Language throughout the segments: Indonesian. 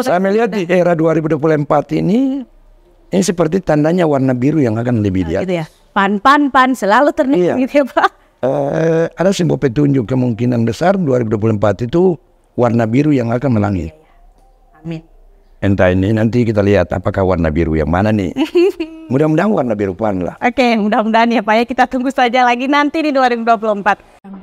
Saya melihat di era 2024 ini seperti tandanya warna biru yang akan lebih lihat. Gitu ya. Pan selalu terniang gitu ya Pak. Ada sebuah petunjuk kemungkinan besar 2024 itu warna biru yang akan melangit. Amin. Entah ini nanti kita lihat apakah warna biru yang mana nih. Mudah-mudahan warna biru PAN lah. Oke, mudah-mudahan ya Pak ya, kita tunggu saja lagi nanti di 2024.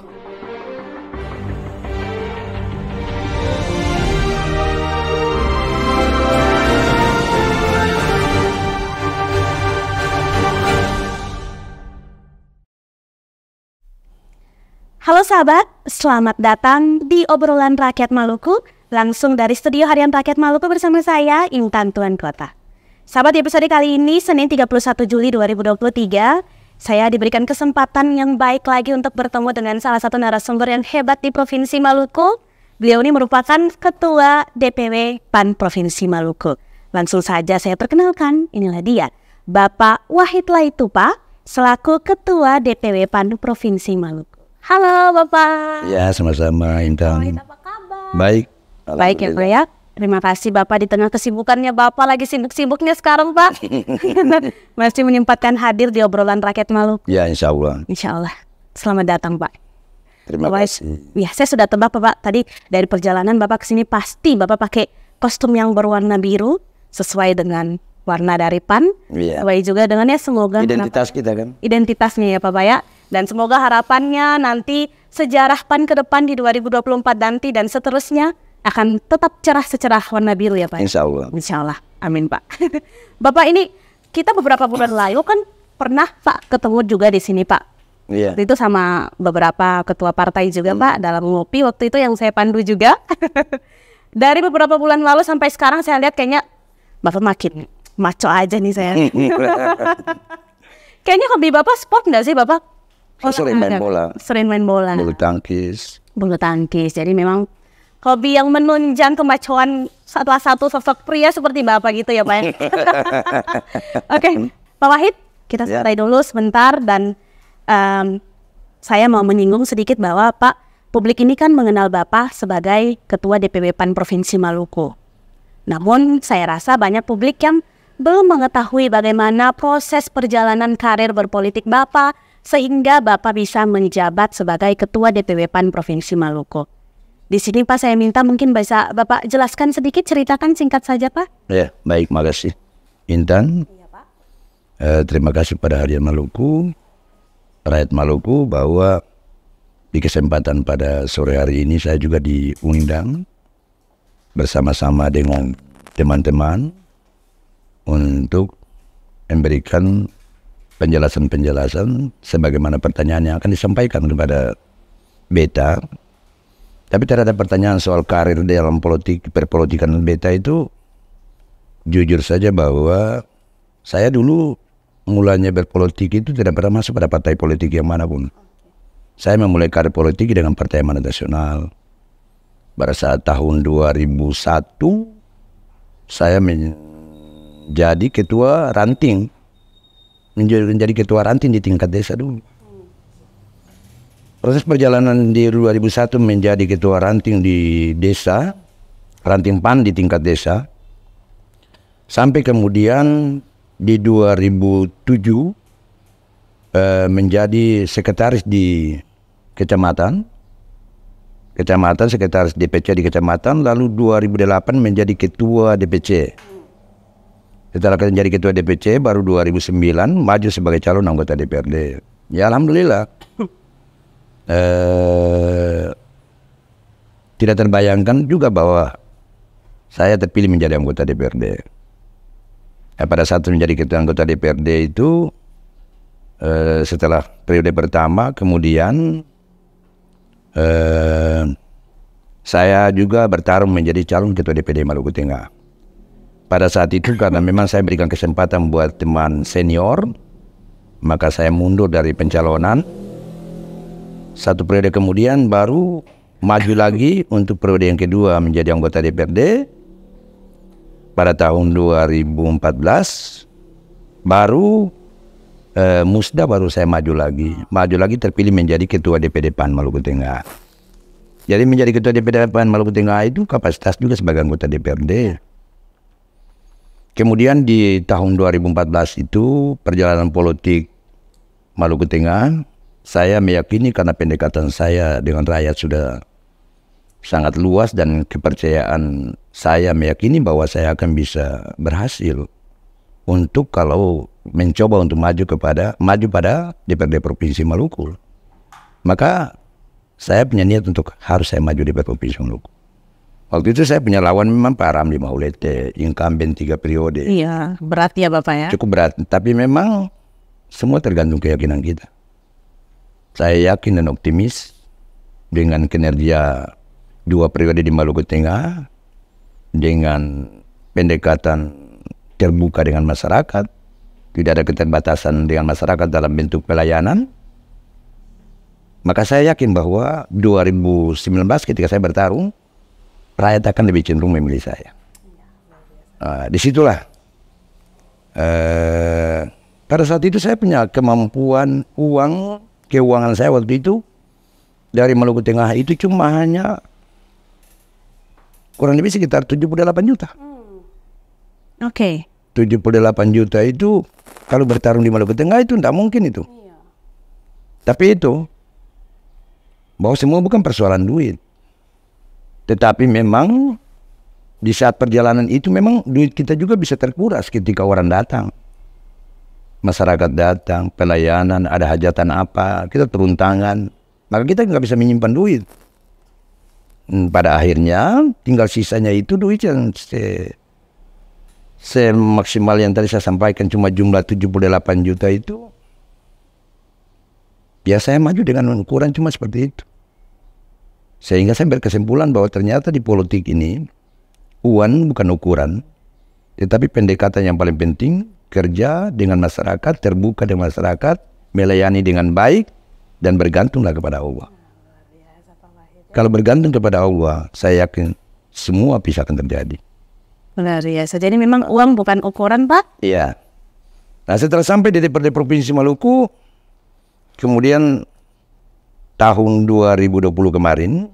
Halo sahabat, selamat datang di obrolan Rakyat Maluku, langsung dari studio Harian Rakyat Maluku bersama saya, Intan Tuan Kota. Sahabat, di episode kali ini, Senin 31 Juli 2023, saya diberikan kesempatan yang baik lagi untuk bertemu dengan salah satu narasumber yang hebat di Provinsi Maluku. Beliau ini merupakan Ketua DPW PAN Provinsi Maluku. Langsung saja saya perkenalkan, inilah dia, Bapak Wahid Laitupa, selaku Ketua DPW PAN Provinsi Maluku. Halo Bapak. Ya, sama-sama Intan. Apa kabar? Baik. Baik ya Pak ya. Terima kasih Bapak di tengah kesibukannya Bapak lagi sibuk-sibuknya sekarang Pak. Masih menyempatkan hadir di obrolan Rakyat Maluku. Ya, insya Allah. Insya Allah. Selamat datang Pak. Terima kasih. Ya, saya sudah tebak Bapak tadi dari perjalanan Bapak ke sini pasti Bapak pakai kostum yang berwarna biru sesuai dengan warna dari PAN. Iya. Baik juga dengan ya semoga Identitas kita kan. identitasnya ya Bapak ya. Dan semoga harapannya nanti sejarah PAN ke depan di 2024 nanti dan seterusnya akan tetap cerah secerah warna biru ya Pak. Insya Allah. Insya Allah. Amin Pak. Bapak ini kita beberapa bulan lalu kan pernah Pak ketemu juga di sini Pak. Iya. Waktu itu sama beberapa ketua partai juga Pak dalam ngopi waktu itu yang saya pandu juga. Dari beberapa bulan lalu sampai sekarang saya lihat kayaknya Bapak makin maco aja nih saya. Kayaknya hobi Bapak sport nggak sih Bapak? Sering main bola. Sering main bola. Bulu tangkis. Bulu tangkis. Jadi memang hobi yang menunjang kemacuan salah satu sosok pria seperti Bapak gitu ya Pak ya. Oke, Pak Wahid, kita santai dulu sebentar dan saya mau menyinggung sedikit bahwa Pak, publik ini kan mengenal Bapak sebagai Ketua DPW PAN Provinsi Maluku. Namun saya rasa banyak publik yang belum mengetahui bagaimana proses perjalanan karir berpolitik Bapak sehingga Bapak bisa menjabat sebagai Ketua DPW PAN Provinsi Maluku. Di sini Pak saya minta mungkin bisa Bapak jelaskan sedikit, ceritakan singkat saja Pak. Ya, baik, makasih Intan. Iya Pak. Terima kasih pada Harian Maluku, rakyat Maluku, bahwa di kesempatan pada sore hari ini saya juga diundang bersama-sama dengan teman-teman untuk memberikan penjelasan-penjelasan sebagaimana pertanyaan yang akan disampaikan kepada Beta. Tapi terhadap pertanyaan soal karir dalam perpolitikan Beta itu, jujur saja bahwa saya dulu mulanya berpolitik itu tidak pernah masuk pada partai politik yang manapun. Saya memulai karir politik dengan Partai Amanat Nasional. Pada saat tahun 2001 saya menjadi ketua ranting. Menjadi ketua ranting di tingkat desa dulu. Proses perjalanan di 2001 menjadi ketua ranting di desa, ranting PAN di tingkat desa, sampai kemudian di 2007 menjadi sekretaris di kecamatan, sekretaris DPC di kecamatan, lalu 2008 menjadi ketua DPC. Setelah menjadi ketua DPC, baru 2009 maju sebagai calon anggota DPRD. Ya alhamdulillah. Tidak terbayangkan juga bahwa saya terpilih menjadi anggota DPRD. Pada saat menjadi ketua anggota DPRD itu, setelah periode pertama, kemudian saya juga bertarung menjadi calon ketua DPD Maluku Tengah. Pada saat itu karena memang saya berikan kesempatan buat teman senior, maka saya mundur dari pencalonan. Satu periode kemudian baru maju lagi untuk periode yang kedua menjadi anggota DPRD. Pada tahun 2014 baru musda baru saya maju lagi terpilih menjadi ketua DPD PAN Maluku Tengah. Jadi menjadi ketua DPD PAN Maluku Tengah itu kapasitas juga sebagai anggota DPRD. Kemudian di tahun 2014 itu perjalanan politik Maluku Tengah, saya meyakini karena pendekatan saya dengan rakyat sudah sangat luas dan kepercayaan saya meyakini bahwa saya akan bisa berhasil untuk kalau mencoba untuk maju pada DPRD Provinsi Maluku. Maka saya punya niat untuk harus saya maju di Provinsi Maluku. Waktu itu saya punya lawan memang Pak Ramli Maulete, incumbent 3 periode. Iya, berat ya Bapak ya? Cukup berat, tapi memang semua tergantung keyakinan kita. Saya yakin dan optimis dengan kinerja 2 periode di Maluku Tengah, dengan pendekatan terbuka dengan masyarakat, tidak ada keterbatasan dengan masyarakat dalam bentuk pelayanan. Maka saya yakin bahwa 2019 ketika saya bertarung, rakyat akan lebih cenderung memilih saya. Disitulah pada saat itu saya punya kemampuan keuangan saya waktu itu dari Maluku Tengah itu cuma hanya kurang lebih sekitar 78 juta. Oke. 78 juta itu kalau bertarung di Maluku Tengah itu tidak mungkin itu. Tapi itu bahwa semua bukan persoalan duit. Tetapi memang di saat perjalanan itu memang duit kita juga bisa terkuras ketika orang datang. Masyarakat datang, pelayanan, ada hajatan apa, kita turun tangan. Maka kita nggak bisa menyimpan duit. Pada akhirnya tinggal sisanya itu duit yang semaksimal yang tadi saya sampaikan cuma jumlah 78 juta itu. Ya saya maju dengan ukuran cuma seperti itu. Sehingga saya berkesimpulan bahwa ternyata di politik ini uang bukan ukuran, tetapi pendekatan yang paling penting, kerja dengan masyarakat, terbuka dengan masyarakat, melayani dengan baik, dan bergantunglah kepada Allah. Kalau bergantung kepada Allah, saya yakin semua bisa akan terjadi. Benar ya. Jadi memang uang bukan ukuran, Pak? Iya. Nah setelah sampai di DPRD Provinsi Maluku, kemudian tahun 2020 kemarin,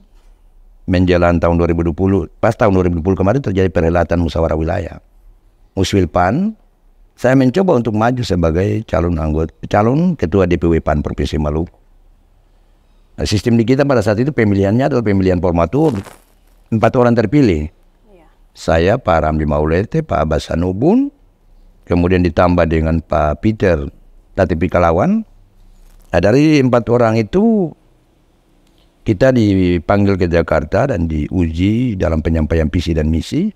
menjelang tahun 2020, pas tahun 2020 kemarin terjadi perhelatan musyawarah wilayah. Muswil PAN, saya mencoba untuk maju sebagai calon ketua DPW PAN Provinsi Maluku. Nah, sistem di kita pada saat itu pemilihannya adalah pemilihan formatur, 4 orang terpilih. Saya, Pak Ramli Maulete, Pak Abbas Sanubun, kemudian ditambah dengan Pak Peter Tatipikalawan. Nah, dari 4 orang itu kita dipanggil ke Jakarta dan diuji dalam penyampaian visi dan misi.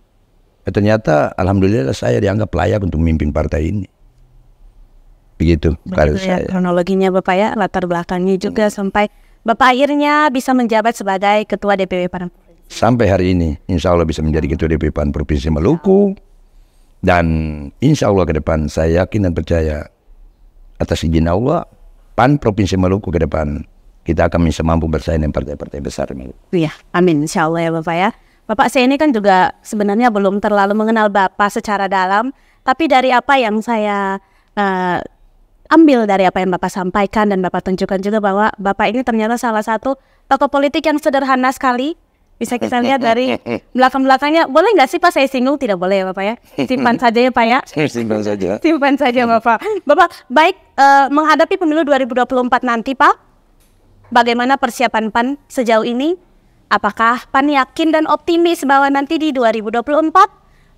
Ternyata alhamdulillah saya dianggap layak untuk memimpin partai ini. Begitu karir saya. Kronologinya Bapak ya, latar belakangnya juga sampai Bapak akhirnya bisa menjabat sebagai Ketua DPW PAN. Sampai hari ini insya Allah bisa menjadi Ketua DPW PAN Provinsi Maluku. Dan insya Allah ke depan saya yakin dan percaya atas izin Allah, PAN Provinsi Maluku ke depan kita akan bisa mampu bersaing dengan partai-partai besar. Iya, amin insya Allah ya Bapak ya. Bapak saya ini kan juga sebenarnya belum terlalu mengenal Bapak secara dalam, tapi dari apa yang saya ambil dari apa yang Bapak sampaikan dan Bapak tunjukkan juga bahwa Bapak ini ternyata salah satu tokoh politik yang sederhana sekali. Bisa kita lihat dari belakang-belakangnya. Boleh nggak sih Pak saya singgung? Tidak boleh ya Bapak ya. Simpan saja ya Pak ya. Simpan saja. Simpan saja Bapak. Bapak baik menghadapi pemilu 2024 nanti Pak. Bagaimana persiapan PAN sejauh ini? Apakah PAN yakin dan optimis bahwa nanti di 2024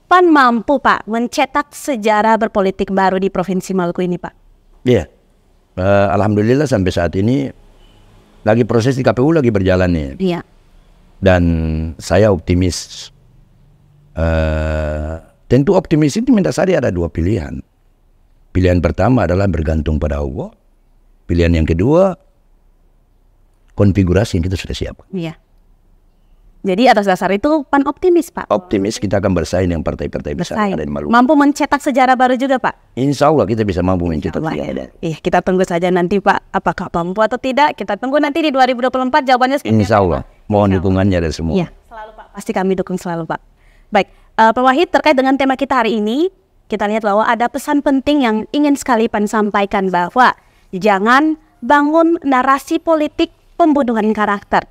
PAN mampu Pak mencetak sejarah berpolitik baru di Provinsi Maluku ini Pak? Iya. Alhamdulillah sampai saat ini lagi proses di KPU lagi berjalan nih. Iya. Dan saya optimis. Tentu optimis itu mendasari ada 2 pilihan. Pilihan pertama adalah bergantung pada Allah. Pilihan yang kedua, konfigurasi yang kita sudah siapkan. Iya. Jadi atas dasar itu PAN optimis Pak? Optimis kita akan bersaing dengan partai-partai besar yang ada di Maluku. Mampu mencetak sejarah baru juga Pak? Insya Allah kita bisa mampu mencetak sejarah. Iya, kita tunggu saja nanti Pak. Apakah mampu atau tidak? Kita tunggu nanti di 2024 jawabannya seperti Insya Allah. Mohon dukungannya dari semua. Iya, selalu Pak. Pasti kami dukung selalu Pak. Baik, Pak Wahid terkait dengan tema kita hari ini, kita lihat bahwa ada pesan penting yang ingin sekali PAN sampaikan bahwa jangan bangun narasi politik pembunuhan karakter.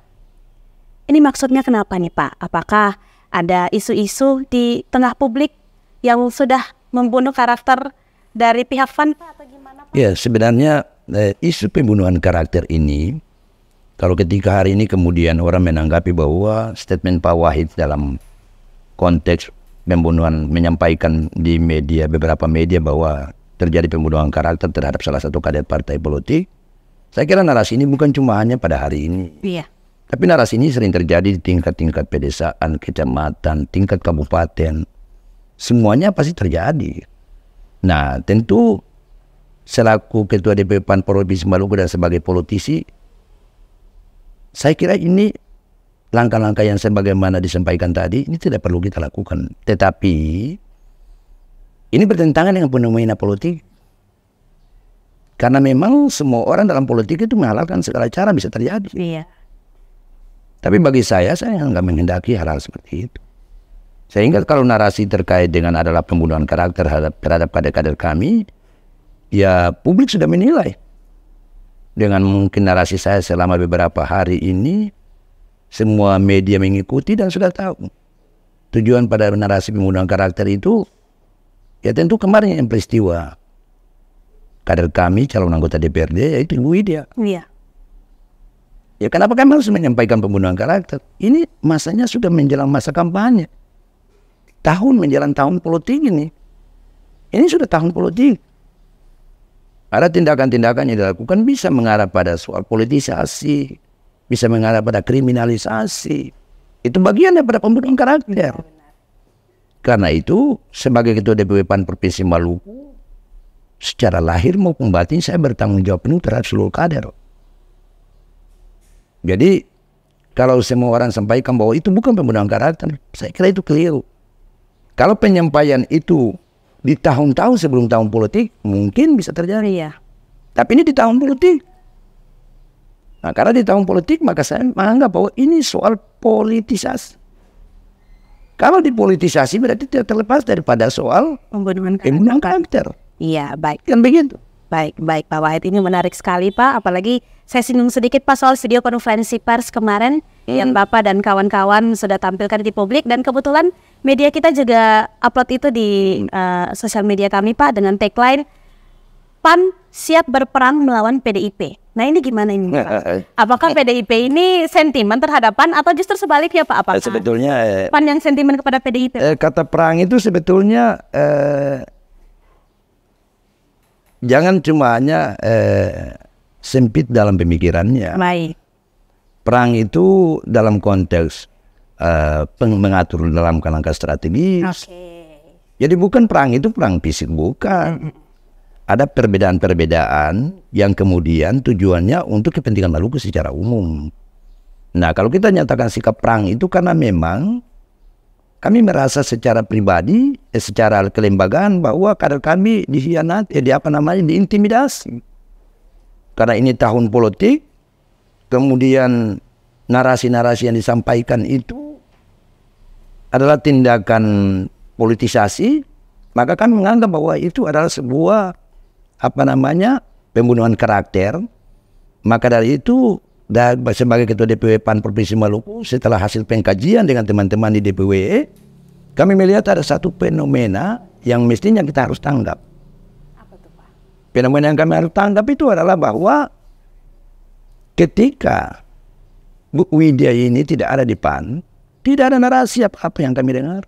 Ini maksudnya kenapa nih Pak? Apakah ada isu-isu di tengah publik yang sudah membunuh karakter dari pihak FAN Pak atau gimana Pak? Ya, sebenarnya isu pembunuhan karakter ini, kalau ketika hari ini kemudian orang menanggapi bahwa statement Pak Wahid dalam konteks pembunuhan menyampaikan di media, beberapa media bahwa terjadi pembunuhan karakter terhadap salah satu kader partai politik, saya kira narasi ini bukan cuma hanya pada hari ini. Iya. Tapi narasi ini sering terjadi di tingkat-tingkat pedesaan, kecamatan, tingkat kabupaten. Semuanya pasti terjadi. Nah, tentu selaku Ketua DPW PAN Provinsi Maluku dan sebagai politisi, saya kira ini langkah-langkah yang sebagaimana disampaikan tadi, ini tidak perlu kita lakukan. Tetapi, ini bertentangan dengan fenomena politik. Karena memang semua orang dalam politik itu menghalalkan segala cara bisa terjadi. Iya. Tapi bagi saya nggak menghendaki hal-hal seperti itu. Sehingga kalau narasi terkait dengan adalah pembunuhan karakter terhadap kader-kader kami, ya publik sudah menilai. Dengan mungkin narasi saya selama beberapa hari ini, semua media mengikuti dan sudah tahu. Tujuan pada narasi pembunuhan karakter itu, ya tentu kemarin yang peristiwa kader kami, calon anggota DPRD, yaitu Ibu Widya. Iya. Ya kenapa kami harus menyampaikan pembunuhan karakter? Ini masanya sudah menjelang masa kampanye. Tahun menjelang tahun politik ini. Ini sudah tahun politik. Ada tindakan-tindakan yang dilakukan bisa mengarah pada soal politisasi, bisa mengarah pada kriminalisasi. Itu bagian daripada pembunuhan karakter. Karena itu, sebagai Ketua DPW PAN Provinsi Maluku, secara lahir maupun batin saya bertanggung jawab penuh terhadap seluruh kader. Jadi kalau semua orang sampaikan bahwa itu bukan pembunuhan karakter, saya kira itu keliru. Kalau penyampaian itu di tahun-tahun sebelum tahun politik, mungkin bisa terjadi. Iya. Tapi ini di tahun politik. Nah, karena di tahun politik, maka saya menganggap bahwa ini soal politisasi. Kalau dipolitisasi berarti tidak terlepas daripada soal Pembunuhan karakter. Iya, baik. Kan begitu. Baik Pak Wahid, ini menarik sekali Pak. Apalagi saya singgung sedikit Pak soal video konferensi pers kemarin yang Bapak dan kawan-kawan sudah tampilkan di publik. Dan kebetulan media kita juga upload itu di sosial media kami Pak dengan tagline PAN siap berperang melawan PDIP. Nah ini gimana ini Pak? Apakah PDIP ini sentimen terhadap PAN atau justru sebaliknya Pak? Apakah sebetulnya PAN yang sentimen kepada PDIP? Kata perang itu sebetulnya jangan cuma hanya sempit dalam pemikirannya. Baik. Perang itu dalam konteks mengatur dalam langkah strategis. Jadi bukan perang itu perang fisik, bukan. Ada perbedaan-perbedaan yang kemudian tujuannya untuk kepentingan Maluku secara umum. Nah, kalau kita nyatakan sikap perang itu karena memang kami merasa secara pribadi, secara kelembagaan bahwa kader kami dihianati, diintimidasi. Karena ini tahun politik, kemudian narasi-narasi yang disampaikan itu adalah tindakan politisasi, maka kami menganggap bahwa itu adalah sebuah pembunuhan karakter. Maka dari itu, sebagai Ketua DPW PAN Provinsi Maluku, setelah hasil pengkajian dengan teman-teman di DPW, kami melihat ada satu fenomena yang mestinya kita harus tanggap. Apa tuh Pak? Fenomena yang kami harus tanggap itu adalah bahwa ketika Bu Widya ini tidak ada di PAN, tidak ada narasi apa-apa yang kami dengar.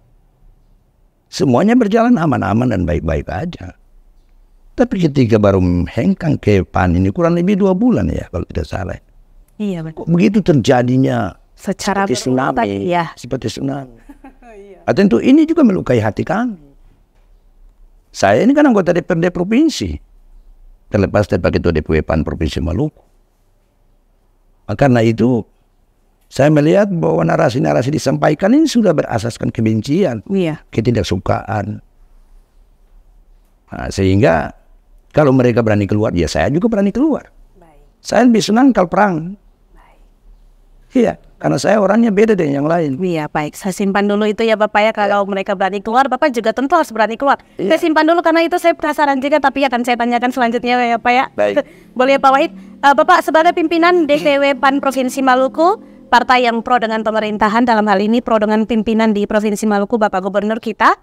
Semuanya berjalan aman-aman dan baik-baik aja. Tapi ketika baru hengkang ke PAN ini kurang lebih 2 bulan ya kalau tidak salah. Iya benar. Kok begitu terjadinya Secara seperti tsunami, ya. seperti tsunami. Tentu ini juga melukai hati kami. Saya ini kan anggota DPRD provinsi, terlepas dari Ketua DPW PAN Provinsi Maluku. Karena itu saya melihat bahwa narasi-narasi disampaikan ini sudah berasaskan kebencian, ketidaksukaan. Nah, sehingga kalau mereka berani keluar, ya saya juga berani keluar. Saya lebih senang kalau perang. Iya, karena saya orangnya beda dengan yang lain. Iya, baik. Saya simpan dulu itu ya Bapak ya. Kalau mereka berani keluar, Bapak juga tentu harus berani keluar. Saya simpan dulu karena itu saya penasaran juga, tapi akan saya tanyakan selanjutnya ya Pak ya. Baik. Boleh Pak Wahid. Bapak sebagai pimpinan DPW PAN Provinsi Maluku, partai yang pro dengan pemerintahan, dalam hal ini pro dengan pimpinan di Provinsi Maluku, Bapak Gubernur kita.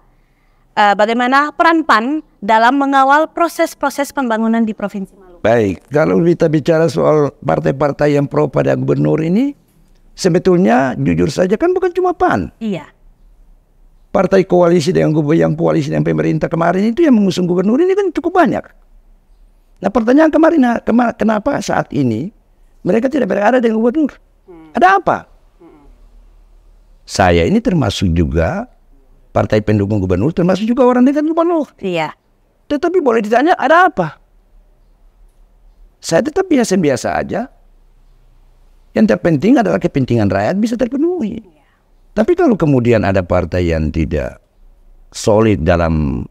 Bagaimana peran PAN dalam mengawal proses-proses pembangunan di Provinsi Maluku? Baik, kalau kita bicara soal partai-partai yang pro pada gubernur ini, sebetulnya jujur saja kan bukan cuma PAN. Iya. Partai koalisi dengan koalisi dengan pemerintah kemarin itu yang mengusung gubernur ini kan cukup banyak. Nah pertanyaan kemarin, kenapa saat ini mereka tidak berada dengan gubernur? Ada apa? Saya ini termasuk juga partai pendukung gubernur, termasuk juga orang dekat gubernur. Iya. Tetapi boleh ditanya ada apa? Saya tetap biasa-biasa aja. Yang terpenting adalah kepentingan rakyat bisa terpenuhi. Tapi kalau kemudian ada partai yang tidak solid dalam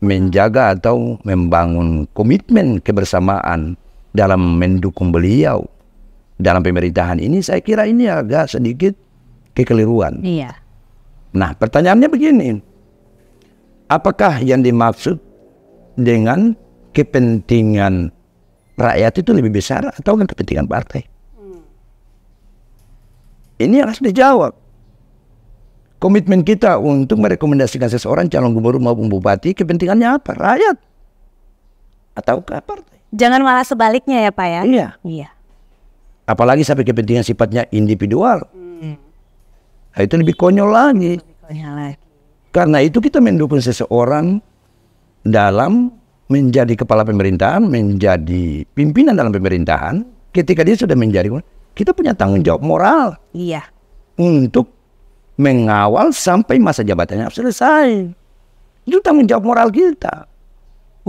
menjaga atau membangun komitmen kebersamaan dalam mendukung beliau dalam pemerintahan ini, saya kira ini agak sedikit kekeliruan. Iya. Nah, pertanyaannya begini. Apakah yang dimaksud dengan kepentingan rakyat itu lebih besar atau kepentingan partai? Ini harus dijawab. Komitmen kita untuk merekomendasikan seseorang calon gubernur maupun bupati, kepentingannya apa? Rakyat ataukah partai? Jangan malah sebaliknya ya Pak ya? Iya. Iya. Apalagi sampai kepentingan sifatnya individual. Nah, itu lebih konyol lagi. Karena itu kita mendukung seseorang dalam menjadi kepala pemerintahan, menjadi pimpinan dalam pemerintahan. Ketika dia sudah menjadi, kita punya tanggung jawab moral. Iya. Untuk mengawal sampai masa jabatannya selesai. Itu tanggung jawab moral kita.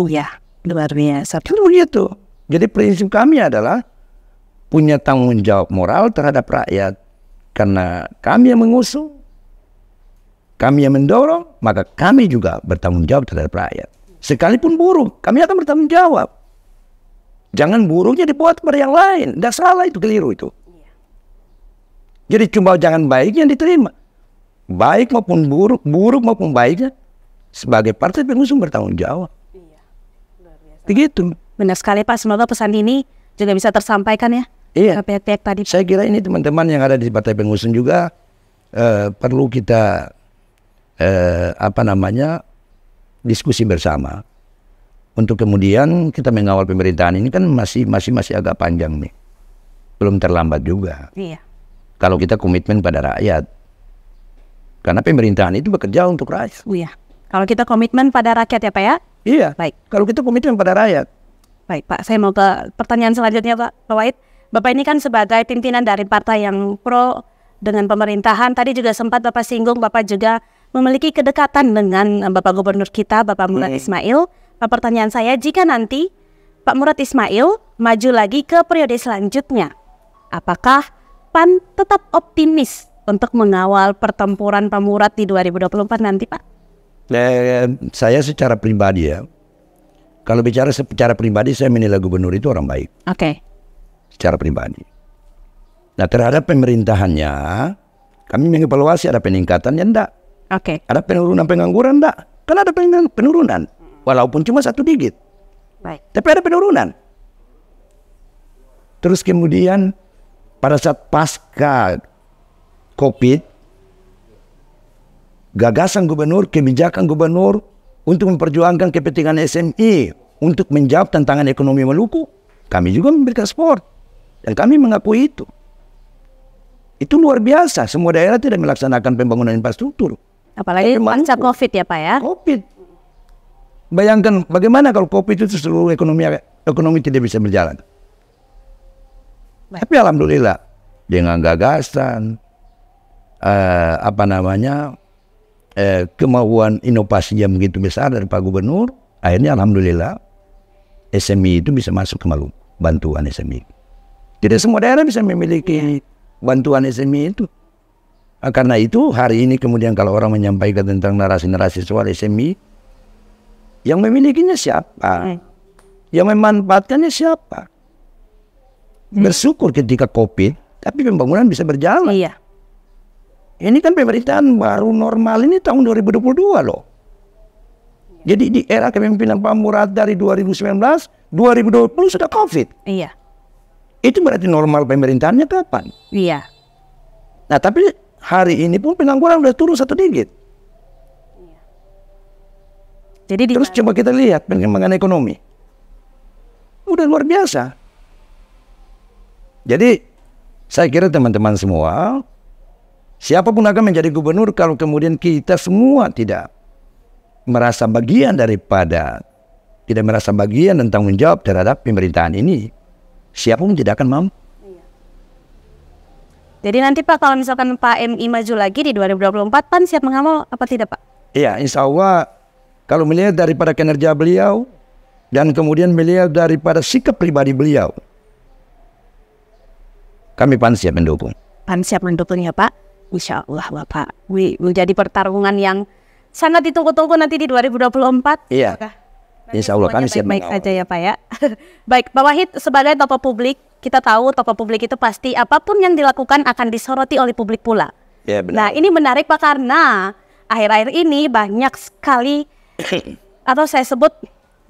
Iya, luar biasa. Itu begitu. Jadi prinsip kami adalah punya tanggung jawab moral terhadap rakyat. Karena kami yang mengusung, kami yang mendorong, maka kami juga bertanggung jawab terhadap rakyat. Sekalipun buruk, kami akan bertanggung jawab. Jangan buruknya dibuat kepada yang lain. Tidak salah, itu keliru itu. Jadi cuma jangan baiknya diterima. Baik maupun buruk, buruk maupun baiknya, sebagai partai pengusung bertanggung jawab. Begitu. Benar sekali Pak, semoga pesan ini juga bisa tersampaikan ya. Iya. Pihak-pihak tadi. Saya kira ini teman-teman yang ada di partai pengusung juga perlu kita diskusi bersama untuk kemudian kita mengawal pemerintahan ini kan masih agak panjang nih, belum terlambat juga. Iya. Kalau kita komitmen pada rakyat, karena pemerintahan itu bekerja untuk rakyat. Iya. Kalau kita komitmen pada rakyat ya Pak ya. Iya. Baik. Kalau kita komitmen pada rakyat. Baik Pak, saya mau ke pertanyaan selanjutnya Pak Wahid. Bapak ini kan sebagai pimpinan dari partai yang pro dengan pemerintahan. Tadi juga sempat Bapak singgung, Bapak juga memiliki kedekatan dengan Bapak Gubernur kita, Bapak Murad Ismail. Pak, pertanyaan saya, jika nanti Pak Murad Ismail maju lagi ke periode selanjutnya, apakah PAN tetap optimis untuk mengawal pertempuran Pak Murad di 2024 nanti Pak? Saya secara pribadi ya, kalau bicara secara pribadi saya menilai gubernur itu orang baik. Oke. Secara pribadi. Nah terhadap pemerintahannya, kami mengevaluasi ada peningkatan ya enggak. Oke. Ada penurunan pengangguran enggak? Kan ada penurunan, walaupun cuma 1 digit. Baik. Tapi ada penurunan. Terus kemudian pada saat pasca COVID, gagasan gubernur, kebijakan gubernur untuk memperjuangkan kepentingan SME, untuk menjawab tantangan ekonomi Maluku, kami juga memberikan support. Dan kami mengakui itu. Itu luar biasa. Semua daerah tidak melaksanakan pembangunan infrastruktur. Apalagi pasca COVID ya Pak ya. COVID. Bayangkan bagaimana kalau COVID itu seluruh ekonomi tidak bisa berjalan. Baik. Tapi alhamdulillah dengan gagasan kemauan inovasi yang begitu besar dari Pak Gubernur, akhirnya alhamdulillah SME itu bisa masuk ke Maluku, bantuan SME. Tidak semua daerah bisa memiliki bantuan SME itu. Karena itu hari ini kemudian kalau orang menyampaikan tentang narasi-narasi soal SME, yang memilikinya siapa? Yang memanfaatkannya siapa? Bersyukur ketika COVID, tapi pembangunan bisa berjalan. Iya. Ini kan pemerintahan baru normal ini tahun 2022 loh. Jadi di era kepemimpinan Pak Murad dari 2019, 2020 sudah COVID. Iya. Itu berarti normal pemerintahannya kapan? Iya. Nah tapi hari ini pun pengangguran udah turun 1 digit. Jadi Terus coba kita lihat perkembangan ekonomi. Udah luar biasa. Jadi saya kira teman-teman semua, siapapun akan menjadi gubernur kalau kemudian kita semua tidak merasa bagian daripada, tidak merasa bagian dan tanggung jawab terhadap pemerintahan ini, siapapun tidak akan mampu. Jadi nanti Pak, kalau misalkan Pak MI maju lagi di 2024, PAN siap mengawal apa tidak Pak? Iya, insya Allah kalau melihat daripada kinerja beliau dan kemudian melihat daripada sikap pribadi beliau, kami PAN siap mendukung. PAN siap mendukung ya Pak. Insya Allah Bapak. Menjadi pertarungan yang sangat ditunggu-tunggu nanti di 2024. Iya. Insya Allah kami siap baik saja ya Pak ya. Baik, Pak Wahid sebagai tokoh publik, kita tahu tokoh publik itu pasti apapun yang dilakukan akan disoroti oleh publik pula. Ya, benar. Nah ini menarik Pak karena akhir-akhir ini banyak sekali atau saya sebut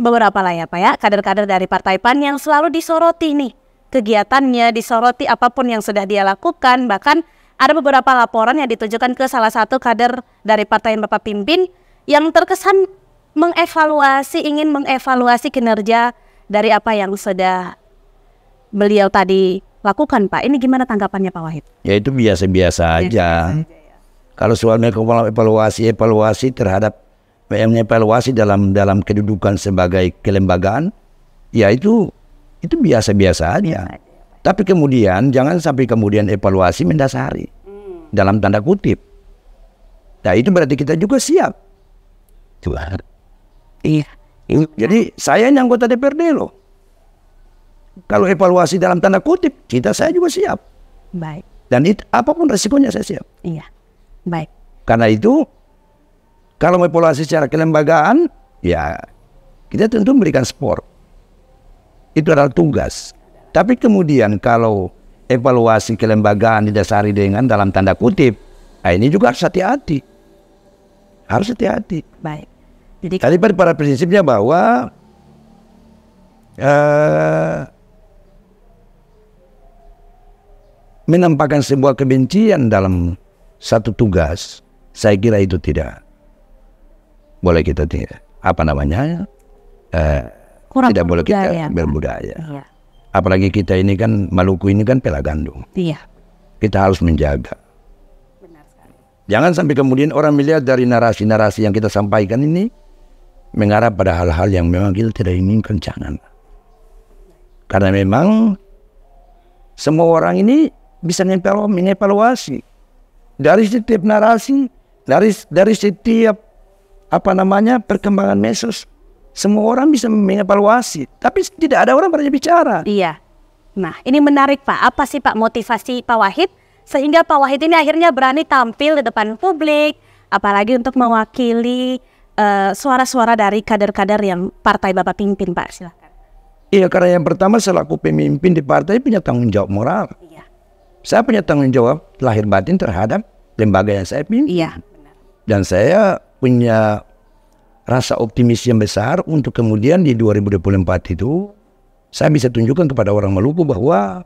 beberapa lah ya Pak ya, kader-kader dari Partai PAN yang selalu disoroti nih. Kegiatannya disoroti apapun yang sudah dia lakukan. Bahkan ada beberapa laporan yang ditujukan ke salah satu kader dari partai yang Bapak pimpin yang terkesan ingin mengevaluasi kinerja dari apa yang sudah beliau tadi lakukan Pak. Ini gimana tanggapannya Pak Wahid? Ya itu biasa-biasa aja. Kalau soalnya evaluasi terhadap mengevaluasi dalam kedudukan sebagai kelembagaan, ya itu biasa-biasa aja. Tapi kemudian jangan sampai kemudian evaluasi mendasari dalam tanda kutip. Nah itu berarti kita juga siap. Iya. Jadi saya ini anggota DPRD loh. Kalau evaluasi dalam tanda kutip, saya juga siap. Baik. Dan itu apapun resikonya saya siap. Iya. Baik. Karena itu kalau evaluasi secara kelembagaan, ya kita tentu memberikan support. Itu adalah tugas. Tapi kemudian kalau evaluasi kelembagaan didasari dengan dalam tanda kutip, nah ini juga harus hati-hati. Harus hati-hati. Baik. Jadi pada prinsipnya bahwa menampakkan sebuah kebencian dalam satu tugas, saya kira itu tidak boleh kita tidak boleh kita berbudaya. Iya. Apalagi kita ini kan Maluku ini kan pela gandum. Iya. Kita harus menjaga. Benar sekali. Jangan sampai kemudian orang melihat dari narasi-narasi yang kita sampaikan ini mengarah pada hal-hal yang memang kita tidak inginkan, jangan. Karena memang semua orang ini bisa mengevaluasi dari setiap narasi, dari setiap perkembangan medsos. Semua orang bisa mengevaluasi, tapi tidak ada orang banyak bicara. Iya. Nah, ini menarik Pak. Apa sih Pak motivasi Pak Wahid sehingga Pak Wahid ini akhirnya berani tampil di depan publik, apalagi untuk mewakili suara-suara dari kader-kader yang partai Bapak pimpin, Pak? Silakan. Iya, karena yang pertama selaku pemimpin di partai punya tanggung jawab moral. Iya. Saya punya tanggung jawab lahir batin terhadap lembaga yang saya pimpin. Iya, benar. Dan saya punya rasa optimis yang besar untuk kemudian di 2024 itu saya bisa tunjukkan kepada orang Maluku bahwa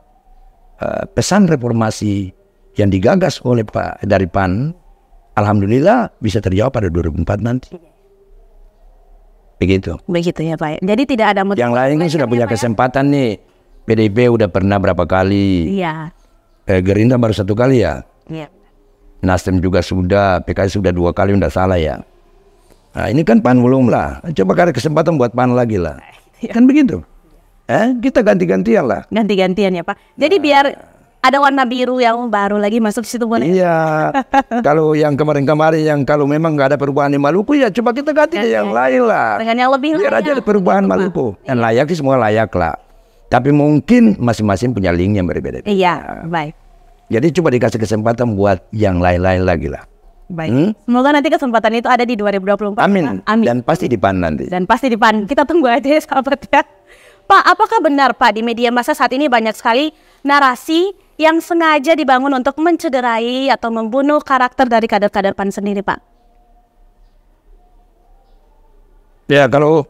pesan reformasi yang digagas oleh dari PAN, alhamdulillah bisa terjawab pada 2024 nanti. Begitu ya Pak. Jadi tidak ada yang lain kan sudah punya kesempatan nih. PDIP udah pernah berapa kali. Iya. Gerindra baru 1 kali ya. Iya. Nasdem juga sudah, PKS sudah 2 kali, udah salah ya. Nah ini kan PAN belum lah. Coba kasih kesempatan buat PAN lagi lah. Kan begitu. Kita ganti-gantian lah. Ganti-gantian ya Pak. Jadi biar ada warna biru yang baru lagi masuk di situ boleh. Iya. Kalau yang kemarin-kemarin yang kalau memang nggak ada perubahan di Maluku, ya coba kita ganti yang lain lah. Dengan yang lebih biar aja ada perubahan Maluku. Dan layak sih semua layak lah. Tapi mungkin masing-masing punya link yang berbeda. Iya, baik. Jadi coba dikasih kesempatan buat yang lain-lain lagi lah. Baik. Semoga nanti kesempatan itu ada di 2024. Amin. Amin. Dan pasti di PAN nanti. Dan pasti di PAN. Kita tunggu aja ya sahabat ya. Pak, apakah benar Pak di media massa saat ini banyak sekali narasi yang sengaja dibangun untuk mencederai atau membunuh karakter dari kader-kader PAN sendiri, Pak? Ya, kalau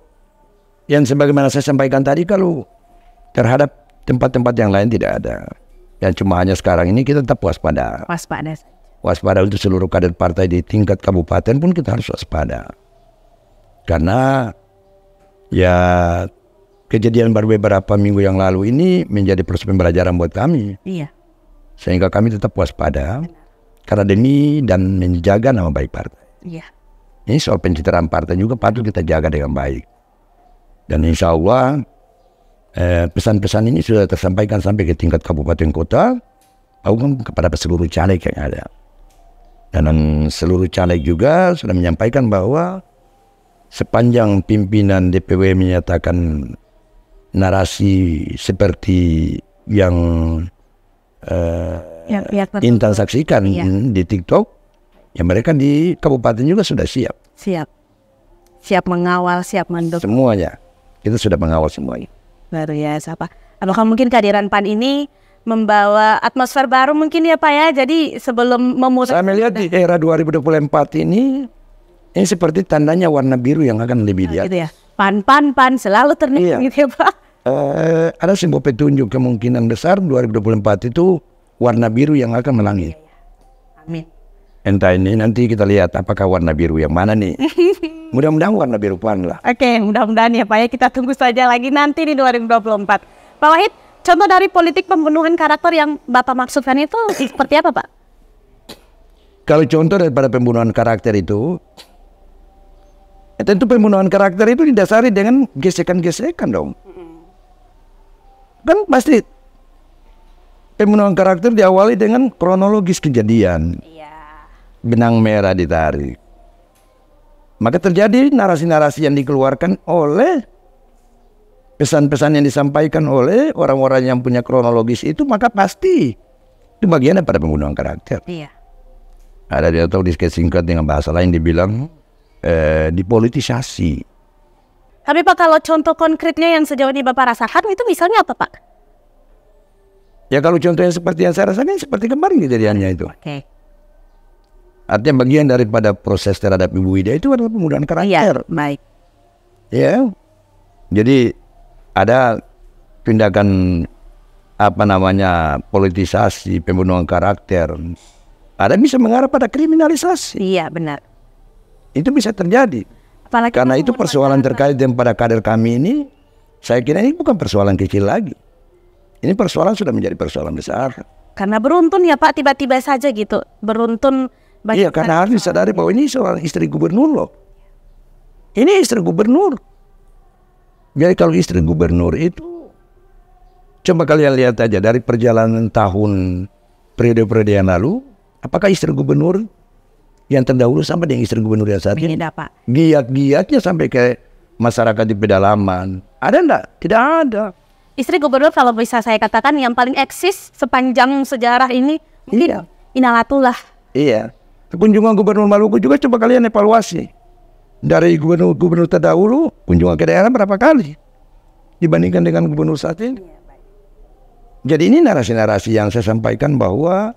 yang sebagaimana saya sampaikan tadi, kalau terhadap tempat-tempat yang lain tidak ada. Yang cuma hanya sekarang ini kita tetap waspada. Waspada untuk seluruh kader partai di tingkat kabupaten pun kita harus waspada. Karena ya kejadian baru beberapa minggu yang lalu ini menjadi proses pembelajaran buat kami. Iya. Sehingga kami tetap waspada. Karena demi dan menjaga nama baik partai. Iya. Ini soal pencitraan partai juga patut kita jaga dengan baik. Dan insya Allah pesan-pesan ini sudah tersampaikan sampai ke tingkat kabupaten kota, maupun kepada seluruh caleg yang ada. Dan seluruh caleg juga sudah menyampaikan bahwa sepanjang pimpinan DPW menyatakan narasi seperti yang Intan saksikan di TikTok, ya mereka di kabupaten juga sudah siap. Siap mengawal, siap mendukung. Semuanya, kita sudah mengawal semuanya. Luar biasa Pak. Apakah mungkin kehadiran PAN ini membawa atmosfer baru mungkin ya Pak ya? Jadi sebelum memutuskan. Saya melihat di era 2024 ini seperti tandanya warna biru yang akan lebih lihat. Gitu ya. PAN selalu terniat gitu ya Pak. Ada sebuah petunjuk kemungkinan besar 2024 itu warna biru yang akan melangit. Amin. Entah ini nanti kita lihat apakah warna biru yang mana nih. Mudah-mudahan warna biru PAN lah. Oke, mudah-mudahan ya Pak ya, kita tunggu saja lagi nanti di 2024. Pak Wahid, contoh dari politik pembunuhan karakter yang Bapak maksudkan itu seperti apa Pak? Kalau contoh daripada pembunuhan karakter itu, tentu pembunuhan karakter itu didasari dengan gesekan-gesekan dong. Kan pasti pembunuhan karakter diawali dengan kronologis kejadian. Benang merah ditarik. Maka terjadi narasi-narasi yang dikeluarkan oleh pesan-pesan yang disampaikan oleh orang-orang yang punya kronologis itu, maka pasti itu bagian daripada pembunuhan karakter. Iya. Ada dia tahu disingkat dengan bahasa lain dibilang dipolitisasi. Tapi Pak, kalau contoh konkretnya yang sejauh ini Bapak rasakan itu misalnya apa Pak? Ya kalau contohnya seperti yang saya rasakan seperti kemarin kejadiannya itu. Oke. Artinya bagian daripada proses terhadap Ibu Widya itu adalah pembunuhan karakter. Iya, baik. Ya, jadi ada tindakan politisasi, pembunuhan karakter. Ada bisa mengarah pada kriminalisasi. Iya, benar. Itu bisa terjadi. Apalagi karena itu persoalan terkait dengan pada kader kami ini, saya kira ini bukan persoalan kecil lagi. Ini persoalan sudah menjadi persoalan besar. Karena beruntun ya Pak, tiba-tiba saja gitu. Beruntun. Iya, karena harus disadari bahwa ini seorang istri gubernur loh. Ini istri gubernur. Jadi kalau istri gubernur itu, coba kalian lihat aja dari perjalanan tahun periode-periode yang lalu, apakah istri gubernur yang terdahulu sampai dengan istri gubernur yang saat ini? Beda Pak. Giat-giatnya sampai ke masyarakat di pedalaman. Ada enggak? Tidak ada. Istri gubernur kalau bisa saya katakan yang paling eksis sepanjang sejarah ini mungkin Inalatullah. Iya. Kunjungan Gubernur Maluku juga coba kalian evaluasi. Dari gubernur terdahulu, kunjungan ke daerah berapa kali dibandingkan dengan gubernur saat ini. Jadi ini narasi-narasi yang saya sampaikan bahwa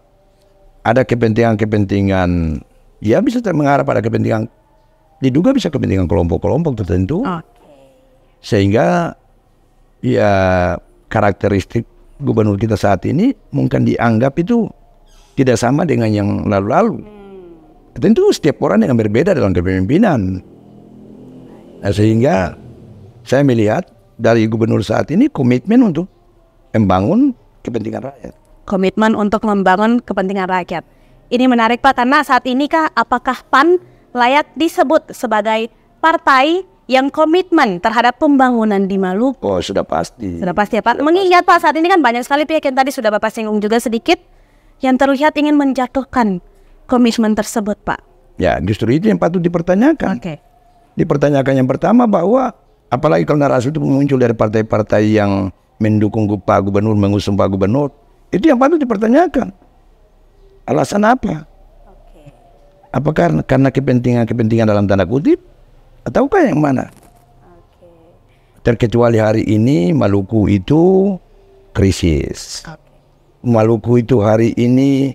ada kepentingan-kepentingan, ya bisa mengarah pada kepentingan, diduga bisa kepentingan kelompok-kelompok tertentu. Sehingga ya karakteristik gubernur kita saat ini mungkin dianggap itu tidak sama dengan yang lalu-lalu. Tentu setiap orang yang berbeda dalam kepemimpinan. Nah, sehingga saya melihat dari gubernur saat ini komitmen untuk membangun kepentingan rakyat. Komitmen untuk membangun kepentingan rakyat. Ini menarik Pak, karena saat ini apakah PAN layak disebut sebagai partai yang komitmen terhadap pembangunan di Maluku? Oh, sudah pasti. Sudah pasti ya Pak. Mengingat Pak, saat ini kan banyak sekali pihak yang tadi sudah Bapak singgung juga sedikit, yang terlihat ingin menjatuhkan komitmen tersebut Pak. Ya, justru itu yang patut dipertanyakan. Dipertanyakan yang pertama bahwa apalagi kalau narasi itu muncul dari partai-partai yang mendukung Pak Gubernur, mengusung Pak Gubernur, itu yang patut dipertanyakan. Alasan apa? Apakah karena kepentingan dalam tanda kutip, ataukah yang mana? Terkecuali hari ini Maluku itu krisis. Maluku itu hari ini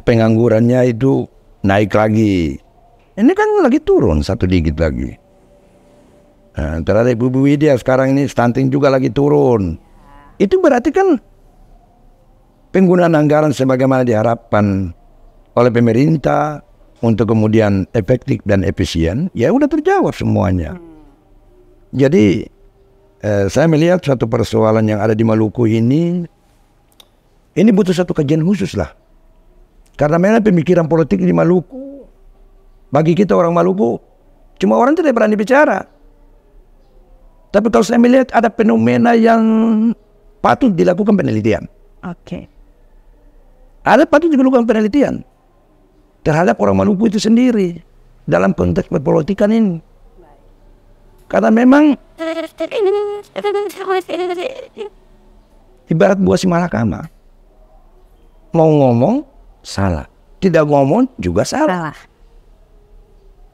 penganggurannya itu naik lagi. Ini kan lagi turun 1 digit lagi. Terhadap Ibu Widya sekarang ini stunting juga lagi turun. Itu berarti kan penggunaan anggaran sebagaimana diharapkan oleh pemerintah untuk kemudian efektif dan efisien, ya udah terjawab semuanya. Jadi saya melihat suatu persoalan yang ada di Maluku ini butuh satu kajian khusus lah. Karena memang pemikiran politik di Maluku, bagi kita orang Maluku, cuma orang tidak berani bicara. Tapi kalau saya melihat ada fenomena yang patut dilakukan penelitian. Oke. Ada patut dilakukan penelitian terhadap orang Maluku itu sendiri dalam konteks perpolitikan ini. Karena memang ibarat buah si malakama. Mau ngomong salah, tidak ngomong juga salah.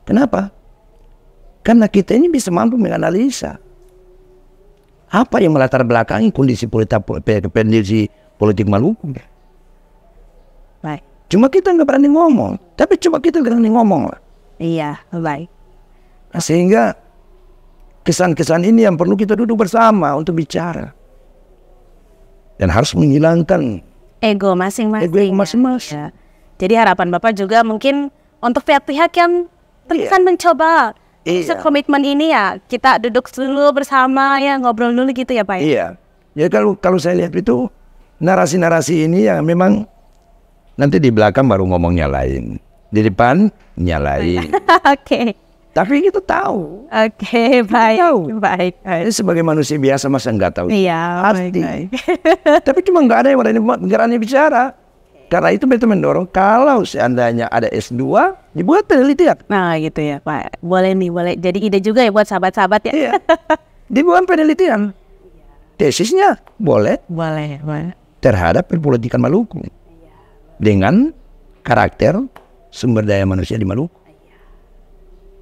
Kenapa? Karena kita ini bisa mampu menganalisa apa yang melatar belakangi kondisi politik Maluku. Baik. Cuma kita nggak berani ngomong, tapi cuma kita berani ngomong lah. Iya, baik. Nah, sehingga kesan-kesan ini yang perlu kita duduk bersama untuk bicara. Dan harus menghilangkan ego masing-masing. Ego masing-masing. Ya. Jadi harapan Bapak juga mungkin untuk pihak-pihak yang terkesan mencoba komitmen ini ya, kita duduk dulu bersama ya, ngobrol dulu gitu ya Pak. Iya. Ya kalau saya lihat itu narasi-narasi ini yang memang nanti di belakang baru ngomongnya lain, di depan nyalain. Oke. Tapi kita tahu. Oke, baik. Tahu. Baik. Sebagai manusia biasa masa nggak tahu. Iya, pasti. baik. Tapi cuma nggak ada yang berani bicara. Karena itu betul mendorong kalau seandainya ada S2 dibuat penelitian. Nah gitu ya Pak. Boleh nih, boleh. Jadi ide juga ya buat sahabat-sahabat ya. Iya. Dibuat penelitian. Tesisnya boleh. Boleh. Terhadap perpolitikan Maluku. Dengan karakter sumber daya manusia di Maluku.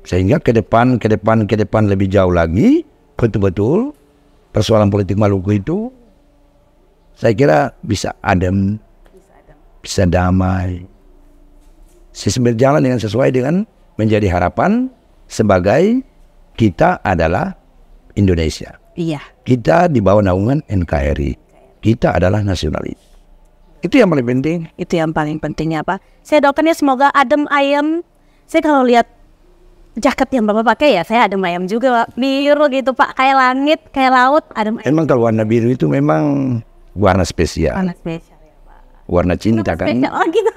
Sehingga ke depan lebih jauh lagi, betul-betul persoalan politik Maluku itu saya kira bisa adem, bisa damai, berjalan dengan sesuai dengan menjadi harapan sebagai kita adalah Indonesia. Iya. Kita di bawah naungan NKRI. Kita adalah nasionalis. Itu yang paling penting. Itu yang paling pentingnya Pak. Saya doakannya semoga adem ayem. Saya kalau lihat jaket yang Bapak pakai ya, saya adem ayem juga Pak. Biru gitu Pak, kayak langit, kayak laut, adem ayem. Emang kalau warna biru itu memang warna spesial. Warna spesial ya Pak. Warna cinta kan? Oh gitu.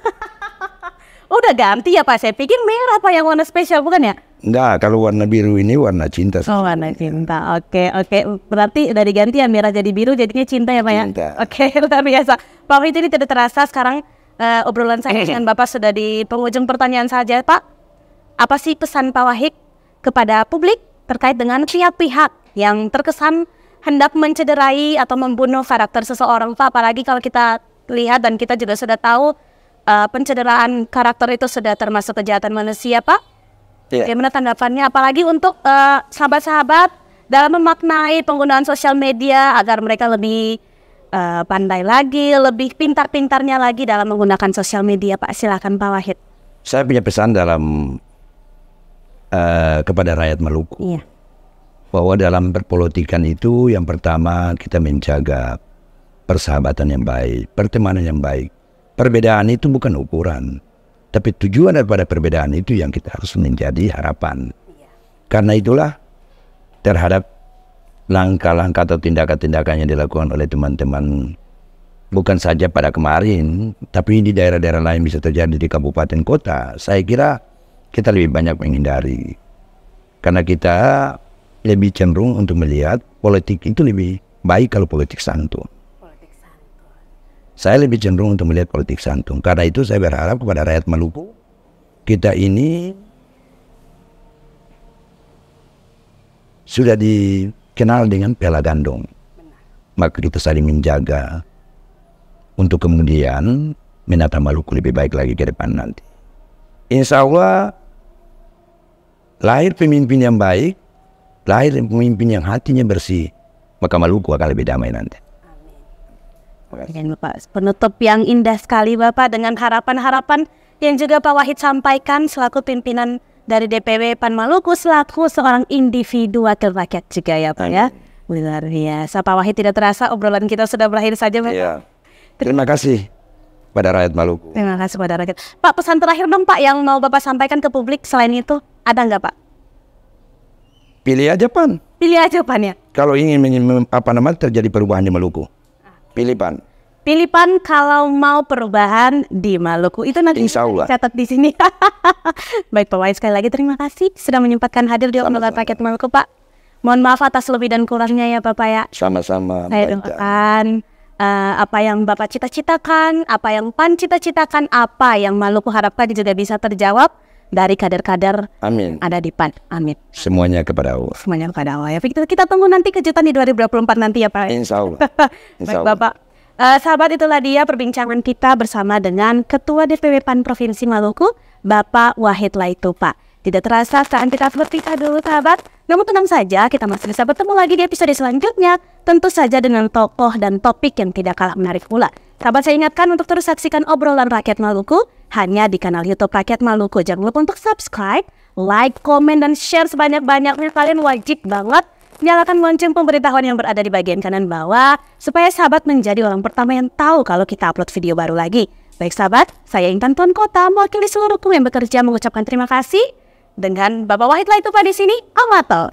Udah ganti ya Pak, saya pikir merah Pak yang warna spesial, bukan ya? Enggak, kalau warna biru ini warna cinta. Oh warna cinta, oke. Berarti udah diganti ya, merah jadi biru, jadinya cinta ya Pak ya? Cinta. Oke, luar biasa. Pak Wahid, ini tidak terasa sekarang obrolan saya dengan Bapak sudah di penghujung pertanyaan saja Pak. Apa sih pesan Pak Wahid kepada publik terkait dengan pihak-pihak yang terkesan hendak mencederai atau membunuh karakter seseorang Pak? Apalagi kalau kita lihat dan kita juga sudah tahu pencederaan karakter itu sudah termasuk kejahatan manusia Pak. Bagaimana tanggapannya? Apalagi untuk sahabat-sahabat dalam memaknai penggunaan sosial media agar mereka lebih pandai lagi, lebih pintar-pintarnya lagi dalam menggunakan sosial media Pak. Silakan Pak Wahid. Saya punya pesan dalam kepada rakyat Maluku. Iya. Bahwa dalam perpolitikan itu yang pertama kita menjaga persahabatan yang baik, pertemanan yang baik. Perbedaan itu bukan ukuran, tapi tujuan daripada perbedaan itu yang kita harus menjadi harapan. Karena itulah terhadap langkah-langkah atau tindakan-tindakan yang dilakukan oleh teman-teman, bukan saja pada kemarin, tapi di daerah-daerah lain bisa terjadi di kabupaten kota. Saya kira kita lebih banyak menghindari. Karena kita lebih cenderung untuk melihat politik itu lebih baik kalau politik santun. Saya lebih cenderung untuk melihat politik santun. Karena itu saya berharap kepada rakyat Maluku, kita ini sudah dikenal dengan piala gandong. Maka kita saling menjaga untuk kemudian menata Maluku lebih baik lagi ke depan nanti. Insya Allah lahir pemimpin yang baik, lahir pemimpin yang hatinya bersih, maka Maluku akan lebih damai nanti. Amin Bapak. Penutup yang indah sekali Bapak dengan harapan-harapan yang juga Pak Wahid sampaikan selaku pimpinan dari DPW PAN Maluku selaku seorang individu wakil rakyat juga ya Pak ya. Luar biasa. Pak Wahid, tidak terasa obrolan kita sudah berakhir saja Pak. Iya. Terima kasih pada rakyat Maluku. Terima kasih pada rakyat. Pak, pesan terakhir dong Pak yang mau Bapak sampaikan ke publik selain itu, ada nggak Pak? Pilih aja PAN. Pilih aja PAN ya. Kalau ingin terjadi perubahan di Maluku, pilih PAN. Pilih PAN kalau mau perubahan di Maluku. Itu nanti Insya Allah. catat di sini. Baik Pak Wahid, sekali lagi terima kasih sudah menyempatkan hadir di obrolan rakyat Maluku Pak. Mohon maaf atas lebih dan kurangnya ya Bapak ya. Sama-sama. Saya doakan apa yang Bapak cita-citakan, apa yang PAN cita-citakan, apa yang Maluku harapkan juga bisa terjawab dari kader-kader Amin. ada di PAN. Amin. Semuanya kepada Allah. Semuanya kepada Allah ya. Kita tunggu nanti kejutan di 2024 nanti ya Pak. Insya Allah. Baik Bapak. Sahabat, itulah dia perbincangan kita bersama dengan Ketua DPW PAN Provinsi Maluku, Bapak Wahid Laitu Pak. Tidak terasa saat kita berpisah dulu sahabat. Namun tenang saja, kita masih bisa bertemu lagi di episode selanjutnya. Tentu saja dengan tokoh dan topik yang tidak kalah menarik pula. Sahabat, saya ingatkan untuk terus saksikan obrolan rakyat Maluku hanya di kanal YouTube Rakyat Maluku. Jangan lupa untuk subscribe, like, komen, dan share sebanyak-banyaknya. Kalian wajib banget nyalakan lonceng pemberitahuan yang berada di bagian kanan bawah supaya sahabat menjadi orang pertama yang tahu kalau kita upload video baru lagi. Baik sahabat, saya Intan Tuan Kota mewakili seluruh kru yang bekerja mengucapkan terima kasih. Dengan Bapak Wahid Laitu Pak di sini, Amato.